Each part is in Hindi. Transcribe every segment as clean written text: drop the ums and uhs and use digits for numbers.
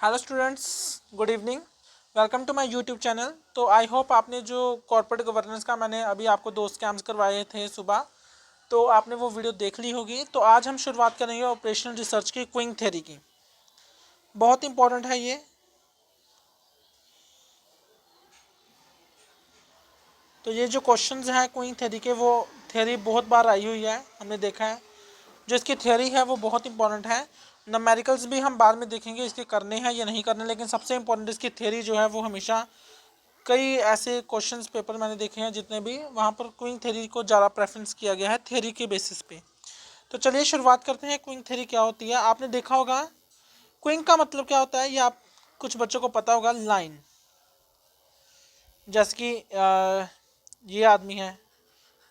Hello students, good evening. Welcome to my YouTube channel. तो आई होप आपने जो कॉर्पोरेट गवर्नेंस का मैंने अभी आपको 2 स्कैम्स करवाए थे सुबह, तो आपने वो वीडियो देख ली होगी। तो आज हम शुरुआत करेंगे ऑपरेशनल रिसर्च की क्विंग थ्योरी की। बहुत इंपॉर्टेंट है ये। तो ये जो क्वेश्चंस हैं क्विंग थ्योरी के, वो थ्योरी बहुत बार आई हुई है, हमने देखा है। जो इसकी थ्योरी है वो बहुत इंपॉर्टेंट है। नमेरिकल्स भी हम बाद में देखेंगे इसके करने हैं या नहीं करने, लेकिन सबसे इंपॉर्टेंट इसकी थ्योरी जो है वो हमेशा, कई ऐसे क्वेश्चंस पेपर मैंने देखे हैं जितने भी, वहाँ पर क्विंग थ्योरी को ज़्यादा प्रेफरेंस किया गया है थ्योरी के बेसिस पे। तो चलिए शुरुआत करते हैं। क्विंग थ्योरी क्या होती है, आपने देखा होगा। क्विंग का मतलब क्या होता है ये आप कुछ बच्चों को पता होगा। लाइन, जैसे कि ये आदमी है,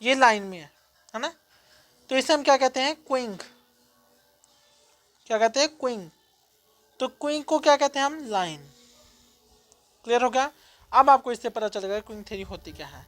ये लाइन में है ना। तो इसे हम क्या कहते हैं, क्विंग। क्या कहते हैं, क्विंग। तो क्विंग को क्या कहते हैं हम, लाइन। क्लियर हो गया। अब आपको इससे पता चलेगा क्विंग थ्योरी होती क्या है।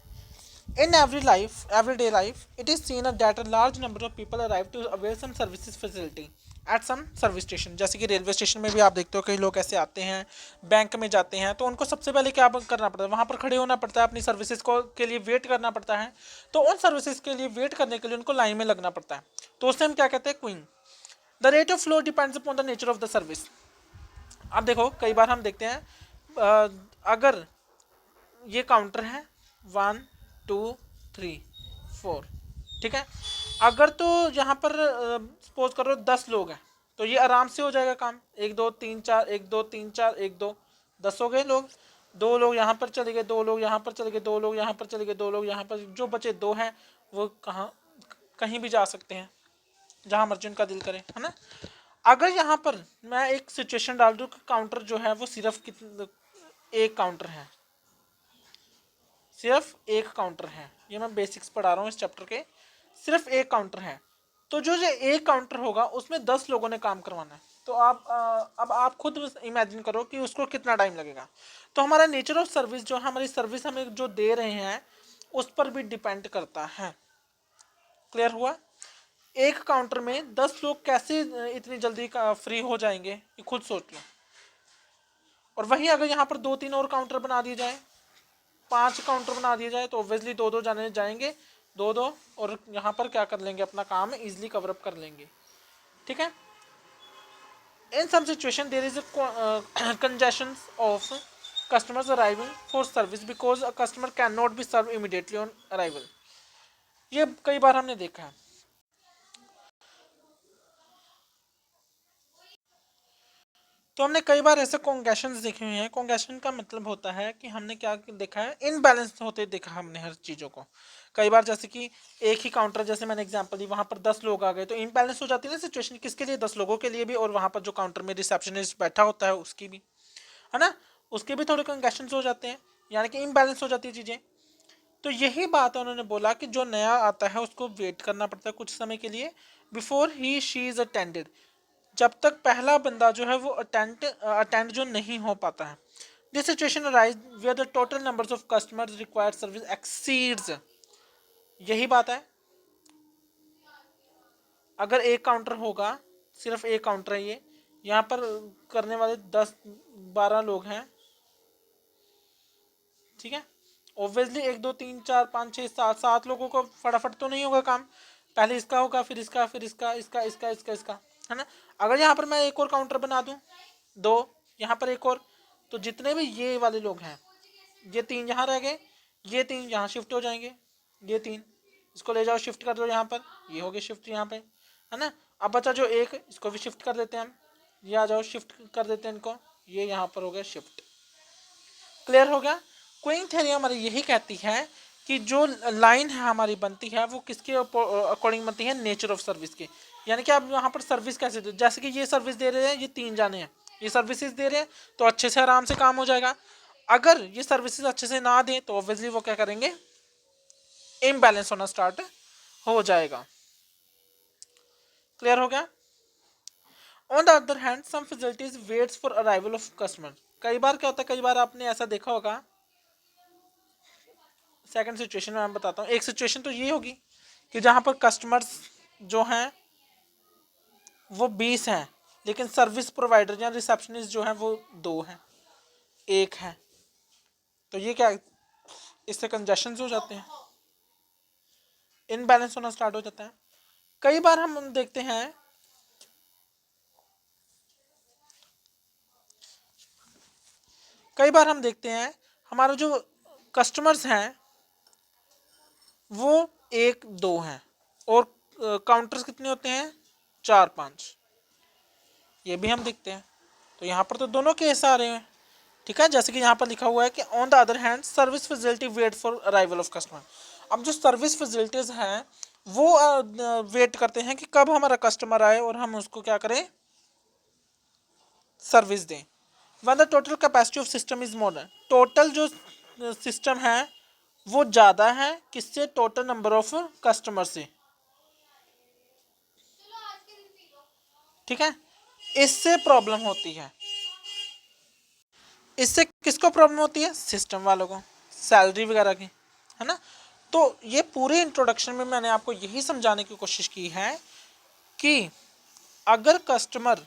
In everyday life, it is seen that a large number of people arrive to avail some services facility at some service station। जैसे कि रेलवे स्टेशन में भी आप देखते हो कई लोग ऐसे आते हैं, बैंक में जाते हैं, तो उनको सबसे पहले क्या करना पड़ता है, वहाँ पर खड़े होना पड़ता है, अपनी सर्विसेज को के लिए वेट करना पड़ता है। तो उन सर्विसेज के लिए वेट करने के लिए उनको लाइन में लगना पड़ता है। तो उसे हम क्या कहते हैं, queuing. The rate of flow depends upon the nature of the service. अब देखो कई बार हम देखते हैं, अगर ये काउंटर है, 1 2 3 4, ठीक है। अगर तो यहाँ पर सपोज करो 10 लोग हैं, तो ये आराम से हो जाएगा काम। 1 2 3 4, 1 2 3 4, 1 2, 10 हो गए लोग। 2 लोग यहाँ पर चले गए, 2 लोग यहाँ पर चले गए, 2 लोग यहाँ पर चले गए, 2 लोग यहाँ पर, जो बचे 2 हैं वो कहाँ, कहीं भी जा सकते हैं, जहाँ मर्जी उनका दिल करे, है ना। अगर यहाँ पर मैं एक सिचुएशन डाल दूँ कि काउंटर जो है वो सिर्फ एक काउंटर है, सिर्फ एक काउंटर है, ये मैं बेसिक्स पढ़ा रहा हूँ इस चैप्टर के। सिर्फ एक काउंटर है, तो जो जो एक काउंटर होगा उसमें 10 लोगों ने काम करवाना है। तो आप अब आप खुद इमेजिन करो कि उसको कितना टाइम लगेगा। तो हमारा नेचर ऑफ सर्विस, जो हमारी सर्विस हमें जो दे रहे हैं, उस पर भी डिपेंड करता है। क्लियर हुआ। एक काउंटर में 10 लोग कैसे इतनी जल्दी फ्री हो जाएंगे, ये खुद सोच लो। और वहीं अगर यहाँ पर 2 3 और काउंटर बना दिए जाए, 5 काउंटर बना दिए जाए, तो ऑब्वियसली 2 2 जाने जाएंगे, 2 2, और यहाँ पर क्या कर लेंगे, अपना काम इजिली कवर अप कर लेंगे, ठीक है। In some situation there is a congestion of customers arriving for service because a customer cannot be served immediately on arrival। ये कई बार हमने देखा है। तो हमने कई बार ऐसे कॉन्गेशंस देखे हुए हैं। कॉन्गेशन का मतलब होता है कि हमने क्या देखा है, इनबैलेंस होते देखा हमने हर चीज़ों को। कई बार जैसे कि एक ही काउंटर, जैसे मैंने एग्जांपल दी, वहाँ पर 10 लोग आ गए, तो इनबैलेंस हो जाती है ना सिचुएशन, किसके लिए, 10 लोगों के लिए भी, और वहाँ पर जो काउंटर में रिसेप्शनिस्ट बैठा होता है उसकी भी, है ना, उसके भी थोड़े कॉन्गेशंस हो जाते हैं, यानी कि इनबैलेंस हो जाती है चीज़ें। तो यही बात है, उन्होंने बोला कि जो नया आता है उसको वेट करना पड़ता है कुछ समय के लिए, before he she is attended, जब तक पहला बंदा जो है वो अटेंड जो नहीं हो पाता है। This situation arise where the total numbers of customers required service exceeds. यही बात है। अगर एक काउंटर होगा, सिर्फ एक काउंटर है ये, यहाँ पर करने वाले 10 12 लोग हैं, ठीक है। ऑब्वियसली 1 2 3 4 5 6 7 7 लोगों को फटाफट तो नहीं होगा काम। पहले इसका होगा, फिर इसका, फिर इसका, है ना। अगर यहाँ पर मैं एक और काउंटर बना दूँ, 2, यहाँ पर एक और, तो जितने भी ये वाले लोग हैं, ये 3 यहाँ रह गए, ये 3 यहाँ शिफ्ट हो जाएंगे, ये 3 इसको ले जाओ शिफ्ट कर दो यहाँ पर, ये हो गए शिफ्ट यहाँ पे, है ना। अब बचा जो एक, इसको भी शिफ्ट कर देते हैं हम, ये आ जाओ शिफ्ट कर देते हैं इनको, ये यहाँ पर हो गया शिफ्ट। क्लियर हो गया। क्वीइंग थ्योरी हमारी यही कहती है कि जो लाइन है हमारी बनती है वो किसके अकॉर्डिंग बनती है, नेचर ऑफ सर्विस के। यानी कि आप यहाँ पर सर्विस कैसे दे, जैसे कि ये सर्विस दे रहे हैं, ये 3 जाने हैं, ये सर्विसेज दे रहे हैं, तो अच्छे से आराम से काम हो जाएगा। अगर ये सर्विसेज अच्छे से ना दें, तो ऑब्वियसली वो क्या करेंगे, इम्बैलेंस होना स्टार्ट हो जाएगा। क्लियर हो गया। On the other hand some facilities waits for arrival of customer. कई बार क्या होता है, कई बार आपने ऐसा देखा होगा। सेकंड सिचुएशन में मैं बताता हूँ। एक सिचुएशन तो ये होगी कि जहाँ पर कस्टमर्स जो हैं वो 20 हैं, लेकिन सर्विस प्रोवाइडर या रिसेप्शनिस्ट जो है वो 2 हैं, 1 है। तो ये क्या, इससे कंजेशन हो जाते हैं, इनबैलेंस होना स्टार्ट हो जाता है। कई बार हम देखते हैं हमारे जो कस्टमर्स हैं वो 1 2 हैं और काउंटर्स कितने होते हैं, 4 5, ये भी हम देखते हैं। तो यहाँ पर तो दोनों केस आ रहे हैं, ठीक है। जैसे कि यहाँ पर लिखा हुआ है कि on the other hand service facility wait for arrival of customer. अब जो सर्विस फैसिलिटीज हैं वो वेट करते हैं कि कब हमारा कस्टमर आए और हम उसको क्या करें, सर्विस दें। One the total capacity of system is more, total जो सिस्टम है वो ज़्यादा है किससे, टोटल नंबर ऑफ कस्टमर से, ठीक है। इससे प्रॉब्लम होती है, इससे किसको प्रॉब्लम होती है, सिस्टम वालों को, सैलरी वगैरह की, है ना। तो ये पूरे इंट्रोडक्शन में मैंने आपको यही समझाने की कोशिश की है कि अगर कस्टमर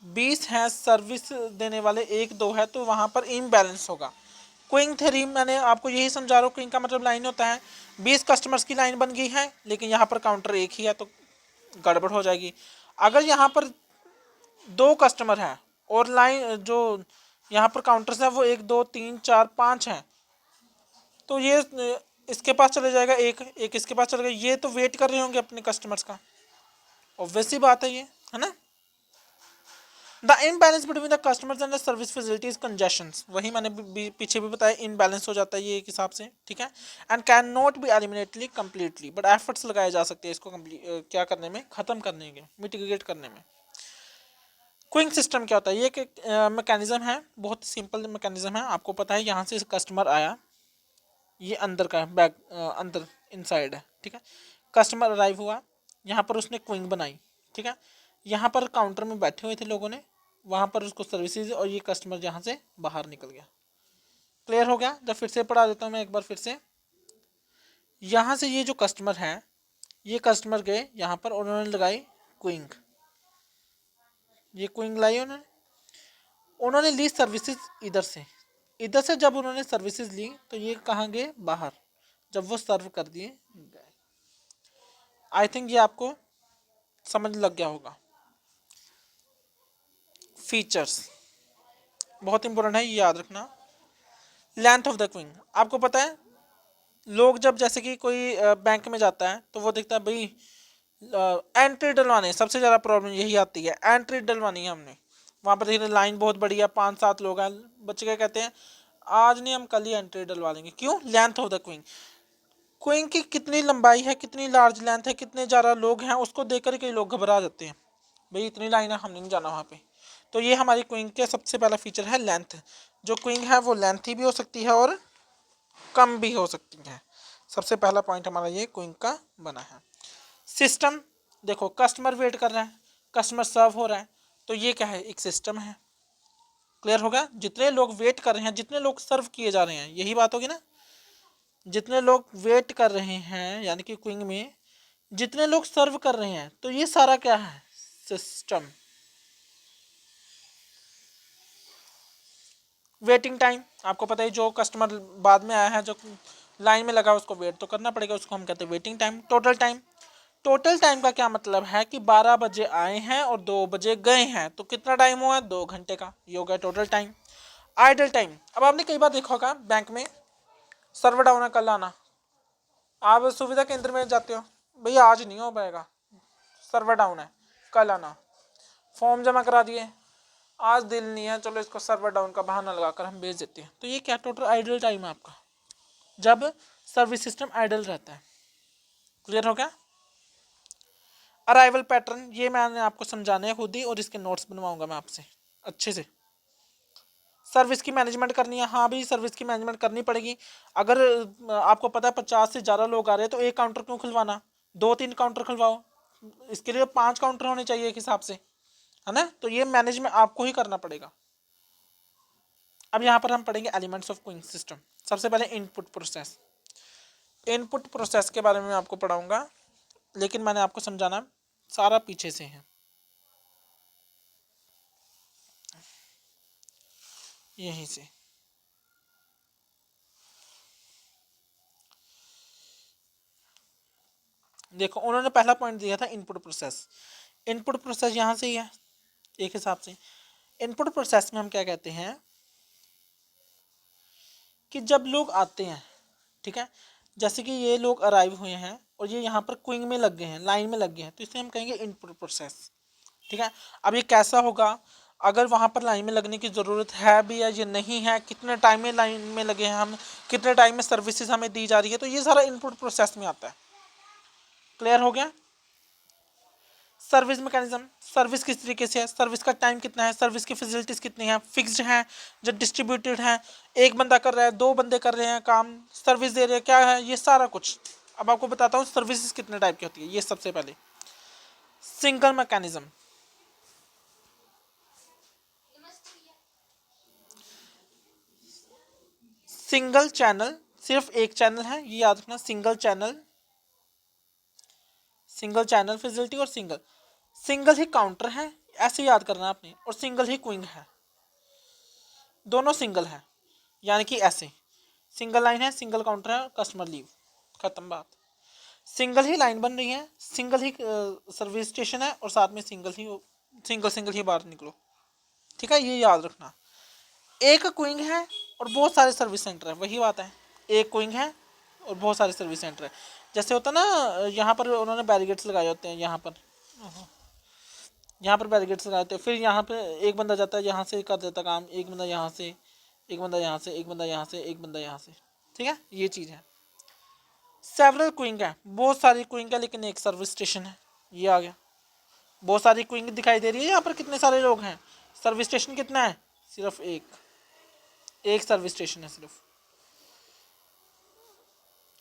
20 हैं, सर्विस देने वाले 1 2 है, तो वहाँ पर इम्बैलेंस होगा। क्विंग थ्योरी मैंने आपको यही समझा रहा हूँ। क्विंग का मतलब लाइन होता है 20 कस्टमर्स की लाइन बन गई है लेकिन यहाँ पर काउंटर 1 ही है तो गड़बड़ हो जाएगी। अगर यहाँ पर 2 कस्टमर हैं और लाइन जो यहाँ पर काउंटर्स हैं वो 1 2 3 4 5 हैं, तो ये इसके पास चले जाएगा, एक इसके पास चले जाएगा, ये तो वेट कर रहे होंगे अपने कस्टमर्स का, ऑब्वियस सी बात है ना। The imbalance between the customers and the service facilities congestions, वही मैंने पीछे भी बताया, इनबैलेंस हो जाता है ये एक हिसाब से, ठीक है। And can not be eliminately completely, but efforts लगाए जा सकते हैं इसको क्या करने में, खत्म करने के, मिटिगेट करने में। क्विंग सिस्टम क्या होता है, ये एक मैकेनिज्म है, बहुत सिंपल मैकेनिज्म है। आपको पता है यहाँ से कस्टमर आया, ये अंदर का है, बैक अंदर इनसाइड है, ठीक है। कस्टमर अराइव हुआ, यहाँ पर उसने क्विंग बनाई, ठीक है। यहाँ पर काउंटर में बैठे हुए थे लोगों ने, वहाँ पर उसको सर्विसेज, और ये कस्टमर यहाँ से बाहर निकल गया। क्लियर हो गया। जब फिर से पढ़ा देता हूँ मैं एक बार फिर से। यहाँ से ये जो कस्टमर है, ये कस्टमर गए यहाँ पर और उन्होंने लगाई क्विंग, ये क्विंग लाई उन्होंने ली सर्विसेज इधर से जब उन्होंने सर्विसेज ली तो ये कहाँ गए, बाहर, जब वो सर्व कर दिए गए। आई थिंक ये आपको समझ लग गया होगा। फीचर्स बहुत इंपॉर्टेंट है, ये याद रखना। लेंथ ऑफ द क्विंग, आपको पता है लोग जब जैसे कि कोई बैंक में जाता है तो वो देखता है भाई एंट्री डलवाने, सबसे ज़्यादा प्रॉब्लम यही आती है, एंट्री डलवानी है हमने, वहाँ पर देखिए लाइन बहुत बड़ी है, 5 7 लोग हैं, बच्चे क्या कहते हैं, आज नहीं हम कल ही एंट्री डलवा लेंगे। क्यों, length of the Qing, Qing की कितनी लंबाई है, कितनी लार्ज लेंथ है, कितने ज़्यादा लोग हैं, उसको देखकर कई लोग घबरा जाते हैं, भाई इतनी लाइन है हम नहीं जाना वहाँ पे। तो ये हमारी क्विंग का सबसे पहला फीचर है लेंथ। जो क्विंग है वो लेंथी भी हो सकती है और कम भी हो सकती है। सबसे पहला पॉइंट हमारा ये क्विंग का बना है। सिस्टम, देखो कस्टमर वेट कर रहा है, कस्टमर सर्व हो रहा है, तो ये क्या है, एक सिस्टम है। क्लियर होगा, जितने लोग वेट कर रहे हैं, जितने लोग सर्व किए जा रहे हैं, यही बात होगी ना, जितने लोग वेट कर रहे हैं यानी कि क्विंग में जितने लोग सर्व कर रहे हैं, तो ये सारा क्या है, सिस्टम। वेटिंग टाइम, आपको पता है जो कस्टमर बाद में आया है, जो लाइन में लगा उसको वेट तो करना पड़ेगा, उसको हम कहते हैं waiting time. Total time, total time का क्या मतलब है कि 12 बजे आए हैं और 2 बजे गए हैं, तो कितना टाइम हुआ, 2 घंटे का, ये हो गया टोटल टाइम। आइडल टाइम, अब आपने कई बार देखा होगा बैंक में सर्वर डाउन है, कल आना, आप सुविधा केंद्र में जाते हो, भैया आज नहीं हो पाएगा, सर्वर डाउन है, कल आना, फॉर्म जमा करा दिए, आज दिल नहीं है, चलो इसको सर्वर डाउन का बहाना लगाकर हम भेज देते हैं, तो ये क्या, टोटल आइडल टाइम है आपका, जब सर्विस सिस्टम आइडल रहता है। क्लियर हो गया। अराइवल पैटर्न, ये मैंने आपको समझाने हैं खुद ही, और इसके नोट्स बनवाऊंगा मैं आपसे अच्छे से। सर्विस की मैनेजमेंट करनी है, हाँ भाई सर्विस की मैनेजमेंट करनी पड़ेगी। अगर आपको पता है 50 से ज़्यादा लोग आ रहे हैं तो एक काउंटर क्यों खुलवाना, 2 3 काउंटर खुलवाओ, इसके लिए 5 काउंटर होने चाहिए एक हिसाब से, है ना। तो ये मैनेजमेंट आपको ही करना पड़ेगा। अब यहाँ पर हम पढ़ेंगे एलिमेंट्स ऑफ क्विंग सिस्टम। सबसे पहले इनपुट प्रोसेस, इनपुट प्रोसेस के बारे में आपको पढ़ाऊंगा, लेकिन मैंने आपको समझाना सारा पीछे से है। यहीं से। देखो उन्होंने पहला पॉइंट दिया था इनपुट प्रोसेस। इनपुट प्रोसेस यहाँ से ही है एक हिसाब से। इनपुट प्रोसेस में हम क्या कहते हैं कि जब लोग आते हैं, ठीक है, जैसे कि ये लोग अराइव हुए हैं और ये यहाँ पर क्यूइंग में लग गए हैं, लाइन में लग गए हैं, तो इसे हम कहेंगे इनपुट प्रोसेस। ठीक है, अब ये कैसा होगा, अगर वहाँ पर लाइन में लगने की ज़रूरत है भी या ये नहीं है, कितने टाइम में लाइन में लगे हैं हम, कितने टाइम में सर्विसेज हमें दी जा रही है, तो ये सारा इनपुट प्रोसेस में आता है। क्लियर हो गया। सर्विस मैकेनिज्म, सर्विस किस तरीके से है, सर्विस का टाइम कितना है, सर्विस की फैसिलिटीज़ कितनी है, फिक्स्ड हैं जो डिस्ट्रीब्यूटेड हैं, एक बंदा कर रहा है, दो बंदे कर रहे हैं काम, सर्विस दे रहे हैं, क्या है, ये सारा कुछ। अब आपको बताता हूँ सर्विसेज कितने टाइप की होती है। ये सबसे पहले सिंगल मैकेनिज्म, सिंगल चैनल, सिर्फ एक चैनल है, ये याद रखना, single channel, single channel facility और सिंगल, सिंगल ही काउंटर है, ऐसे याद करना आपने, और सिंगल ही क्विंग है, दोनों सिंगल है, यानी कि ऐसे सिंगल लाइन है, सिंगल काउंटर है, कस्टमर लीव, खत्म बात। सिंगल ही लाइन बन रही है, सिंगल ही सर्विस स्टेशन है, और साथ में सिंगल ही बाहर निकलो। ठीक है, ये याद रखना। एक क्विंग है और बहुत सारे सर्विस सेंटर है, वही बात है, एक क्विंग है और बहुत सारे सर्विस सेंटर है। जैसे होता है ना, यहाँ पर उन्होंने बैरिगेट्स लगाए होते हैं, यहाँ पर बैरिगेट्स लगाए होते हैं, फिर यहाँ पे एक बंदा जाता है, यहाँ से कर देता काम, एक बंदा यहाँ से, एक बंदा यहाँ से, एक बंदा यहाँ से, एक बंदा यहाँ से। ठीक है, ये चीज़ है। सेवरल क्विंग है, बहुत सारी क्विंग है, लेकिन एक सर्विस स्टेशन है, ये आ गया। बहुत सारी क्विंग दिखाई दे रही है यहाँ पर, कितने सारे लोग हैं, सर्विस स्टेशन कितना है, सिर्फ एक सर्विस स्टेशन है सिर्फ।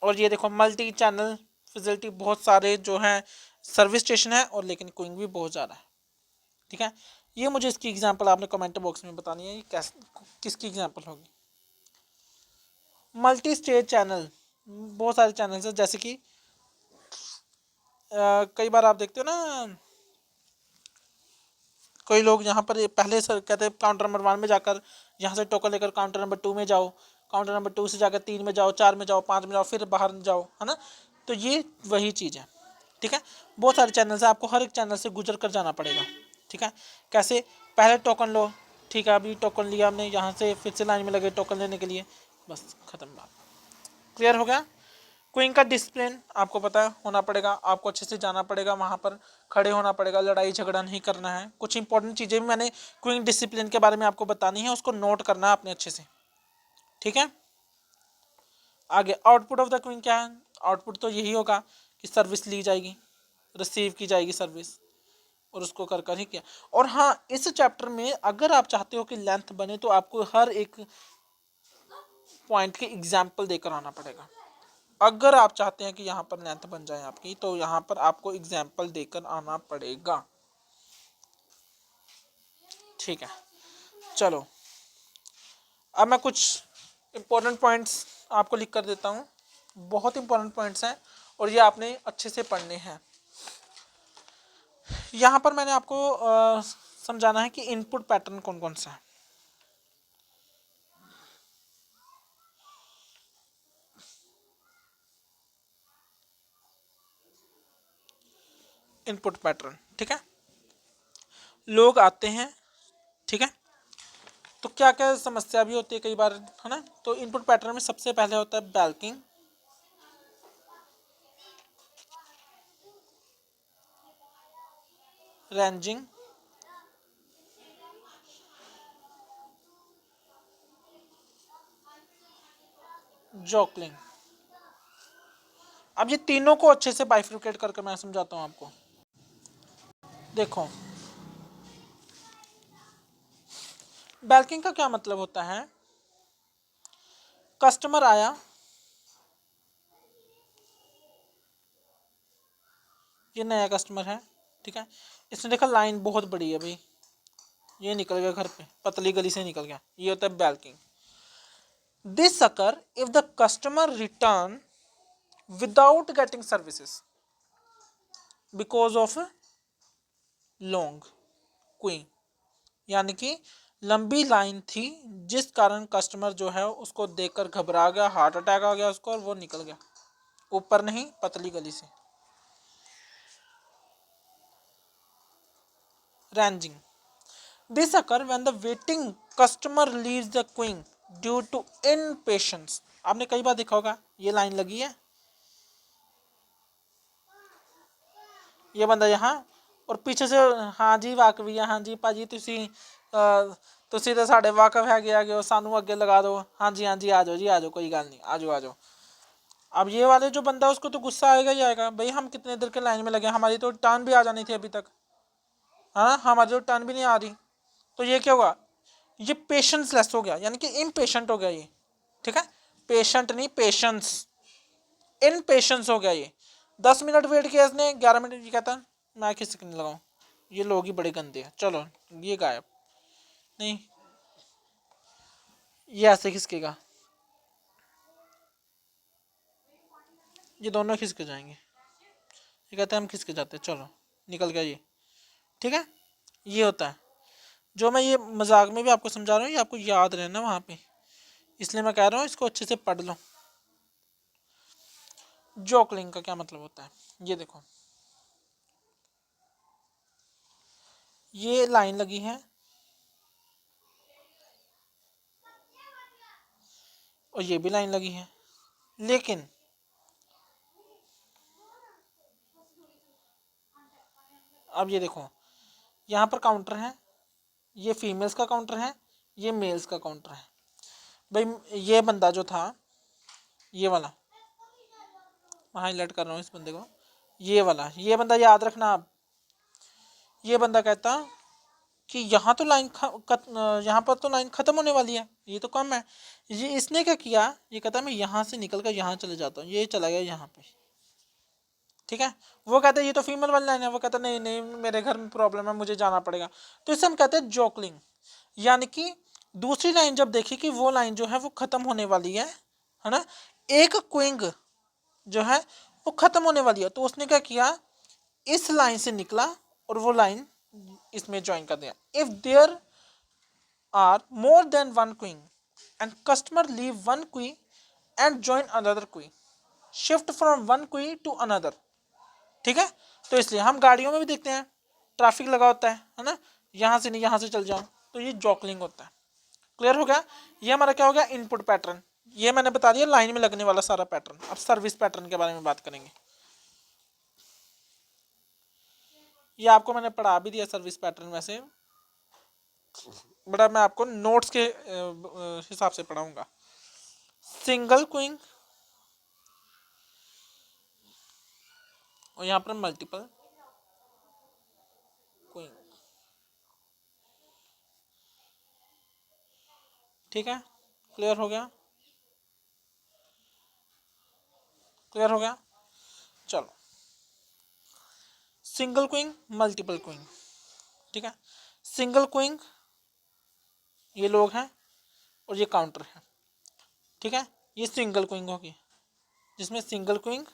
और ये देखो मल्टी चैनल फैसिलिटी, बहुत सारे जो हैं सर्विस स्टेशन है, और लेकिन क्विंग भी बहुत ज़्यादा है। ठीक है, ये मुझे इसकी एग्जांपल आपने कमेंट बॉक्स में बतानी है, ये किसकी एग्जांपल होगी। मल्टी स्टेज चैनल, बहुत सारे चैनल्स हैं, जैसे कि कई बार आप देखते हो ना, कोई लोग यहाँ पर पहले सर कहते हैं काउंटर नंबर 1 में जाकर यहाँ से टोकन लेकर काउंटर नंबर 2 में जाओ, काउंटर नंबर 2 से जाकर 3 में जाओ, 4 में जाओ, 5 में जाओ, फिर बाहर जाओ, है ना। तो ये वही चीज़ है। ठीक है, बहुत सारे चैनल्स हैं, आपको हर एक चैनल से गुजर कर जाना पड़ेगा। ठीक है, कैसे, पहले टोकन लो, ठीक है, अभी टोकन लिया हमने, यहाँ से फिर से लाइन में लगे टोकन लेने के लिए, बस ख़त्म बात। क्लियर हो गया। क्वीन का डिसिप्लिन आपको पता है होना पड़ेगा, आपको अच्छे से जाना पड़ेगा, वहाँ पर खड़े होना पड़ेगा, लड़ाई झगड़ा नहीं करना है। कुछ इंपॉर्टेंट चीज़ें भी मैंने क्वीन डिसिप्लिन के बारे में आपको बतानी है, उसको नोट करना है आपने अच्छे से। ठीक है, आगे आउटपुट ऑफ द क्वीन क्या है, आउटपुट तो यही होगा कि सर्विस ली जाएगी, रिसीव की जाएगी सर्विस, और उसको कर कर ही किया। और हाँ, इस चैप्टर में अगर आप चाहते हो कि लेंथ बने, तो आपको हर एक पॉइंट के एग्जाम्पल देकर आना पड़ेगा। अगर आप चाहते हैं कि यहाँ पर लेंथ बन जाए आपकी, तो यहाँ पर आपको एग्जाम्पल देकर आना पड़ेगा। ठीक है, चलो अब मैं कुछ इम्पोर्टेंट पॉइंट्स आपको लिख कर देता हूँ, बहुत इंपॉर्टेंट पॉइंट्स हैं, और ये आपने अच्छे से पढ़ने हैं। यहाँ पर मैंने आपको समझाना है कि इनपुट पैटर्न कौन कौन सा है। इनपुट पैटर्न, ठीक है, लोग आते हैं, ठीक है, तो क्या क्या समस्या भी होती है कई बार, है ना। तो इनपुट पैटर्न में सबसे पहले होता है बैल्किंग, रेंजिंग, जोकलिंग। अब ये तीनों को अच्छे से बाइफ्रिकेट करके मैं समझाता हूँ आपको। देखो, बैल्किंग का क्या मतलब होता है, कस्टमर आया, ये नया कस्टमर है, ठीक है, इसने देखा लाइन बहुत बड़ी है भाई, ये निकल गया घर पे, पतली गली से निकल गया, ये होता है balking. This occur if the customer return without getting services because of long queuing, यानी कि लंबी लाइन थी जिस कारण कस्टमर जो है उसको देखकर घबरा गया, हार्ट अटैक आ गया उसको और वो निकल गया, ऊपर नहीं पतली गली से। Reneging, this occur when the waiting customer leaves the queuing due to impatience. आपने कई बार देखा होगा ये लाइन लगी है, ये बंदा यहाँ और पीछे से हाँ जी वाकवी है, हाँ जी भाजी ਤੁਸੀਂ तो साढ़े वाकफ है गया हो, सानू अगे लगा दो, हाँ जी आ जाओ जी, आ जाओ कोई गल नहीं, आ जाओ आ जाओ। अब ये वाले जो बंदा उसको तो गुस्सा आएगा ही आएगा, भाई हम कितने देर के लाइन में लगे, हमारी तो टर्न भी आ जानी थी अभी तक, है ना, हमारी तो टर्न भी नहीं आ रही। तो ये क्या हुआ, ये पेशेंस लेस हो गया, यानी कि इम्पेशेंट हो गया ये, ठीक है, पेशेंट नहीं पेशेंस, इन पेशेंस हो गया ये। 10 मिनट वेट किया इसने, 11 मिनट, ये कहता मैं किसी नहीं लगाऊं, ये लोग ही बड़े गंदे हैं, चलो ये गायब नहीं, ये ऐसे खिसकेगा, ये दोनों खिसके जाएंगे, ये कहते हैं हम खिसके जाते हैं, चलो निकल गया ये, ठीक है। ये होता है, जो मैं ये मजाक में भी आपको समझा रहा हूँ, ये आपको याद रहना वहाँ पे, इसलिए मैं कह रहा हूँ इसको अच्छे से पढ़ लो। जोकलिंग का क्या मतलब होता है, ये देखो, ये लाइन लगी है और ये भी लाइन लगी है, लेकिन अब ये देखो यहाँ पर काउंटर है, ये फीमेल्स का काउंटर है, ये मेल्स का काउंटर है। भाई ये बंदा जो था, ये वाला मैं हाईलाइट कर रहा हूँ इस बंदे को, ये वाला, ये बंदा याद रखना आप, ये बंदा कहता कि यहाँ तो लाइन यहाँ पर तो लाइन ख़त्म होने वाली है, ये तो कम है, ये इसने क्या किया, ये कहता मैं यहाँ से निकल कर यहाँ चले जाता हूँ, ये चला गया यहाँ पे, ठीक है। वो कहता है ये तो फीमेल वाली लाइन है, वो कहता नहीं नहीं मेरे घर में प्रॉब्लम है मुझे जाना पड़ेगा, तो इसे हम कहते हैं जोकलिंग। यानी कि दूसरी लाइन जब देखी कि वो लाइन जो है वो ख़त्म होने वाली है ना, एक क्विंग जो है वो ख़त्म होने वाली है, तो उसने क्या किया, इस लाइन से निकला और वो लाइन इसमें ज्वाइन कर दिया। If there are more than one queue and customer leave one queue and join another queue, shift from one queue to another, ठीक है। तो इसलिए हम गाड़ियों में भी देखते हैं ट्रैफिक लगा होता है ना, यहाँ से नहीं यहाँ से चल जाओ, तो ये जॉकलिंग होता है। क्लियर हो गया, ये हमारा क्या हो गया, इनपुट पैटर्न, ये मैंने बता दिया लाइन में लगने वाला सारा पैटर्न। अब सर्विस पैटर्न के बारे में बात करेंगे, ये आपको मैंने पढ़ा भी दिया सर्विस पैटर्न, वैसे बड़ा मैं आपको नोट्स के हिसाब से पढ़ाऊंगा। सिंगल क्विंग और यहाँ पर मल्टीपल क्विंग, ठीक है। क्लियर हो गया, क्लियर हो गया, चलो सिंगल क्विंग मल्टीपल क्विंग, ठीक है। सिंगल क्विंग ये लोग हैं और ये काउंटर है, ठीक है। ये सिंगल क्विंग होगी जिसमें सिंगल क्विंग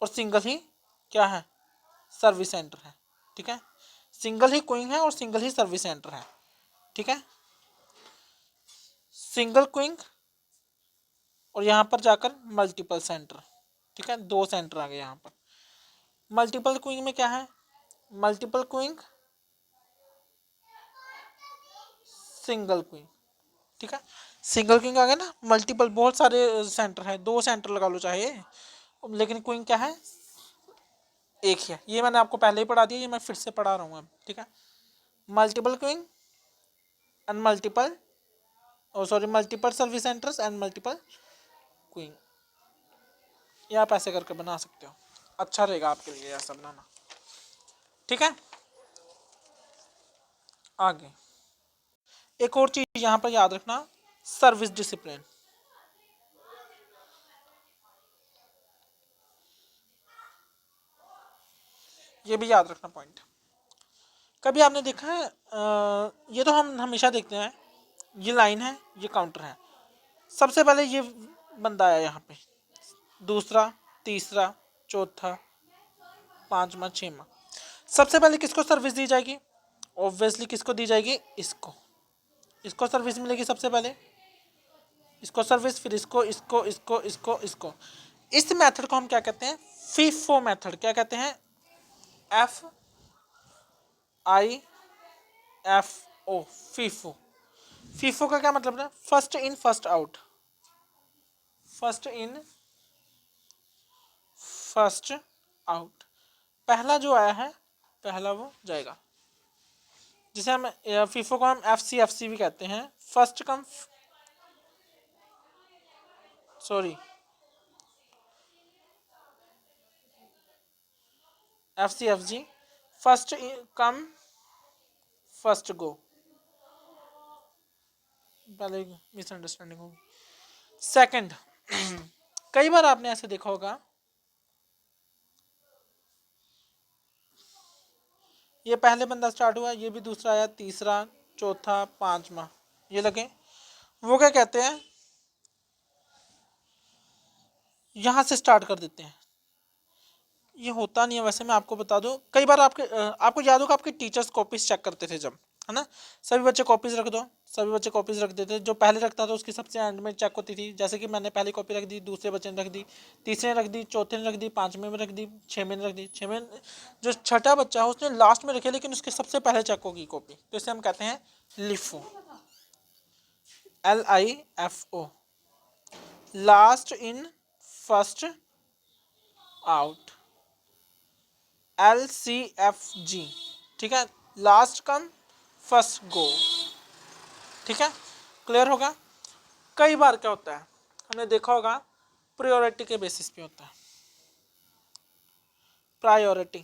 और सिंगल ही क्या है, सर्विस सेंटर है, ठीक है। सिंगल ही क्विंग है और सिंगल ही सर्विस सेंटर है, ठीक है। सिंगल क्विंग और यहाँ पर जाकर मल्टीपल सेंटर, ठीक है, दो सेंटर आ गए यहाँ पर। मल्टीपल क्विंग में क्या है, मल्टीपल क्विंग सिंगल क्विंग, ठीक है। सिंगल क्विंग आ गया ना, मल्टीपल बहुत सारे सेंटर है, दो सेंटर लगा लो चाहे, लेकिन क्विंग क्या है, एक ही है। ये मैंने आपको पहले ही पढ़ा दिया, ये मैं फिर से पढ़ा रहा हूँ अब, ठीक है। Multiple Qing and multiple sorry multiple service centres and multiple Qing, ये आप ऐसे करके बना सकते हो, अच्छा रहेगा आपके लिए ऐसा बनाना, ठीक है। आगे एक और चीज यहाँ पर याद रखना, सर्विस डिसिप्लिन, ये भी याद रखना पॉइंट। कभी आपने देखा है ये तो हम हमेशा देखते हैं, ये लाइन है ये काउंटर है, सबसे पहले ये बंदा आया यहाँ पे, दूसरा तीसरा चौथा पांचवा छठवां, सबसे पहले किसको सर्विस दी जाएगी, ऑब्वियसली किसको दी जाएगी, इसको सर्विस मिलेगी सबसे पहले, इसको सर्विस, फिर इसको इसको इसको इसको इसको। इस मेथड को हम क्या कहते हैं, फीफो मेथड। क्या कहते हैं, FIFO, फीफो। फीफो का क्या मतलब है, first in first out, first in first out. पहला जो आया है पहला वो जाएगा, जिसे हम फीफो को हम FC भी कहते हैं, first come sorry FCFG, first come first go. पहले मिसअंडरस्टैंडिंग होगी। सेकंड, कई बार आपने ऐसे देखा होगा, ये पहले बंदा स्टार्ट हुआ, ये भी दूसरा आया, तीसरा, चौथा, पांचवा, ये लगे, वो क्या कहते हैं, यहां से स्टार्ट कर देते हैं। ये होता नहीं है वैसे, मैं आपको बता दूं, कई बार आपको याद होगा आपके टीचर्स कॉपीज चेक करते थे जब, है ना, सभी बच्चे कॉपीज रख दो, सभी बच्चे कॉपीज रख देते, जो पहले रखता था उसकी सबसे एंड में चेक होती थी, जैसे कि मैंने पहली कॉपी रख दी, दूसरे बच्चे ने रख दी, तीसरे ने रख दी, चौथे ने रख दी, पांचवें में रख दी, छवें ने रख दी, छवें, जो छठा बच्चा है उसने लास्ट में रखी, लेकिन उसके सबसे पहले चेक होगी कॉपी, तो इसे हम कहते हैं LIFO, LIFO, last in first out, LCFG, ठीक है, लास्ट कम फर्स्ट गो, ठीक है, क्लियर होगा। कई बार क्या होता है, हमने देखा होगा प्रायोरिटी के बेसिस पे होता है, प्रायोरिटी,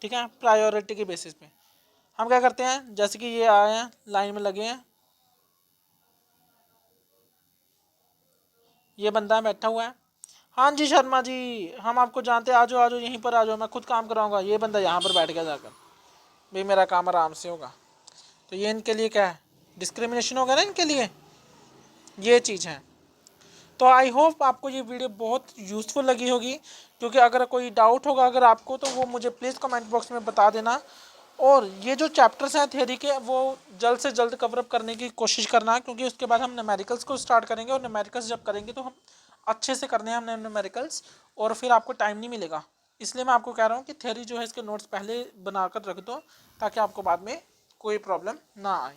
ठीक है, प्रायोरिटी के बेसिस पे हम क्या करते हैं, जैसे कि ये आए हैं लाइन में लगे हैं, ये बंदा बैठा हुआ है, हाँ जी शर्मा जी हम आपको जानते हैं, आ जाओ आ जाओ यहीं पर आ जाओ, मैं खुद काम कराऊंगा, ये बंदा यहाँ पर बैठ गया जाकर, भाई मेरा काम आराम से होगा, तो ये इनके लिए क्या है, डिस्क्रिमिनेशन होगा ना इनके लिए, ये चीज़ है। तो आई होप आपको ये वीडियो बहुत यूज़फुल लगी होगी, क्योंकि अगर कोई डाउट होगा अगर आपको, तो वो मुझे प्लीज़ कमेंट बॉक्स में बता देना, और ये जो चैप्टर्स हैं थ्योरी के वो जल्द से जल्द कवर अप करने की कोशिश करना, क्योंकि उसके बाद हम न्यूमेरिकल्स को स्टार्ट करेंगे, और न्यूमेरिकल्स जब करेंगे तो हम अच्छे से करने हैं हमने न्यूमेरिकल्स, और फिर आपको टाइम नहीं मिलेगा, इसलिए मैं आपको कह रहा हूँ कि थ्योरी जो है इसके नोट्स पहले बनाकर रख दो, ताकि आपको बाद में कोई प्रॉब्लम ना आए।